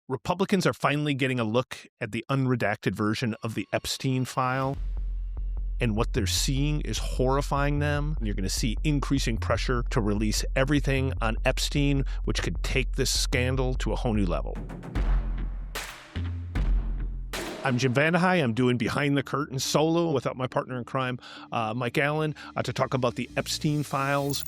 Republicans are finally getting a look at the unredacted version of the Epstein file. And what they're seeing is horrifying them. You're going to see increasing pressure to release everything on Epstein, which could take this scandal to a whole new level. I'm Jim VandeHei. I'm doing Behind the Curtain solo without my partner in crime, Mike Allen, to talk about the Epstein files.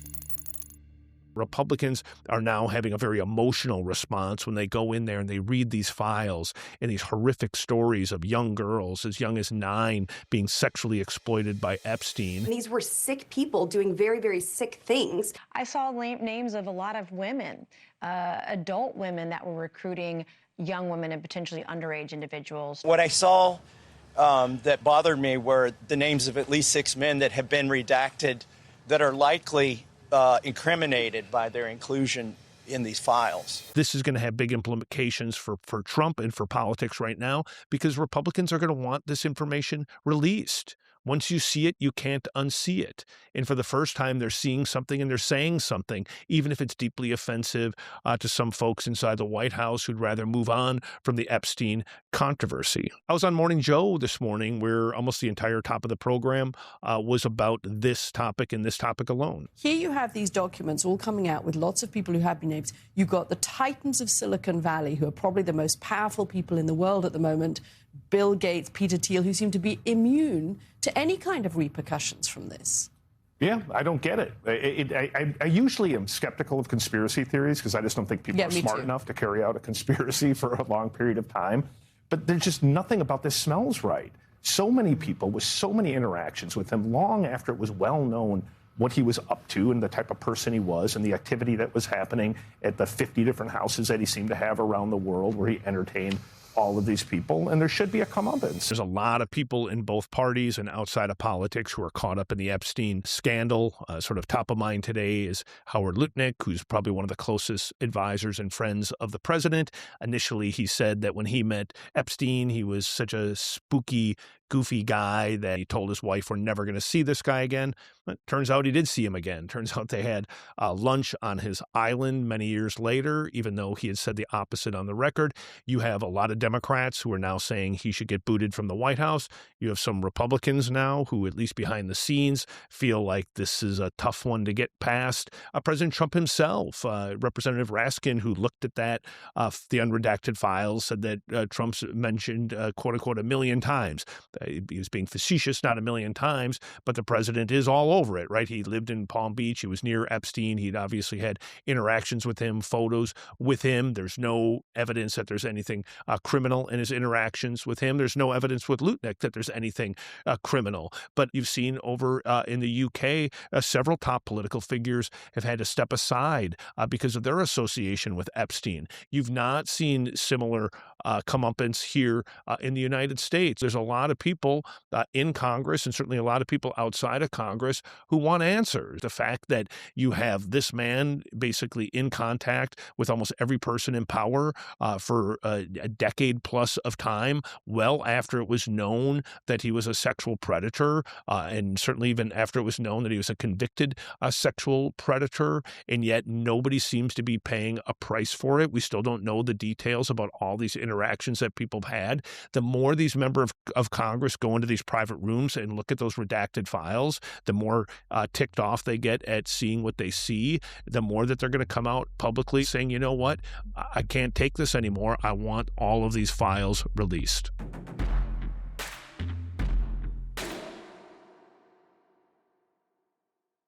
Republicans are now having a very emotional response when they go in there and they read these files and these horrific stories of young girls as young as 9 being sexually exploited by Epstein. These were sick people doing very, very sick things. I saw names of a lot of women, adult women that were recruiting young women and potentially underage individuals. What I saw that bothered me were the names of at least 6 men that have been redacted that are likely incriminated by their inclusion in these files. This is going to have big implications for Trump and for politics right now, because Republicans are going to want this information released. Once you see it, you can't unsee it. And for the first time, they're seeing something and they're saying something, even if it's deeply offensive to some folks inside the White House who'd rather move on from the Epstein controversy. I was on Morning Joe this morning, where almost the entire top of the program was about this topic and this topic alone. Here you have these documents all coming out with lots of people who have been named. You've got the titans of Silicon Valley, who are probably the most powerful people in the world at the moment, Bill Gates, Peter Thiel, who seem to be immune to any kind of repercussions from this. Yeah, I don't get it. I usually am skeptical of conspiracy theories because I just don't think people are smart enough to carry out a conspiracy for a long period of time. But there's just nothing about this smells right. So many people with so many interactions with him long after it was well known what he was up to and the type of person he was and the activity that was happening at the 50 different houses that he seemed to have around the world where he entertained all of these people, and there should be a comeuppance. There's a lot of people in both parties and outside of politics who are caught up in the Epstein scandal. Sort of top of mind today is Howard Lutnick, who's probably one of the closest advisors and friends of the president. Initially, he said that when he met Epstein, he was such a spooky, goofy guy that he told his wife, we're never going to see this guy again. But turns out he did see him again. Turns out they had lunch on his island many years later, even though he had said the opposite on the record. You have a lot of Democrats who are now saying he should get booted from the White House. You have some Republicans now who, at least behind the scenes, feel like this is a tough one to get past. President Trump himself, Representative Raskin, who looked at that, the unredacted files, said that Trump's mentioned, quote unquote, 1 million times. He was being facetious, not 1 million times, but the president is all over it, right? He lived in Palm Beach. He was near Epstein. He'd obviously had interactions with him, photos with him. There's no evidence that there's anything criminal in his interactions with him. There's no evidence with Lutnick that there's anything criminal. But you've seen over in the UK, several top political figures have had to step aside because of their association with Epstein. You've not seen similar comeuppance here in the United States. There's a lot of people in Congress and certainly a lot of people outside of Congress who want answers. The fact that you have this man basically in contact with almost every person in power for a decade plus of time, well after it was known that he was a sexual predator, and certainly even after it was known that he was a convicted sexual predator, and yet nobody seems to be paying a price for it. We still don't know the details about all these interactions that people have had. The more these members of Congress go into these private rooms and look at those redacted files, the more ticked off they get at seeing what they see, the more that they're going to come out publicly saying, you know what, I can't take this anymore. I want all of these files released.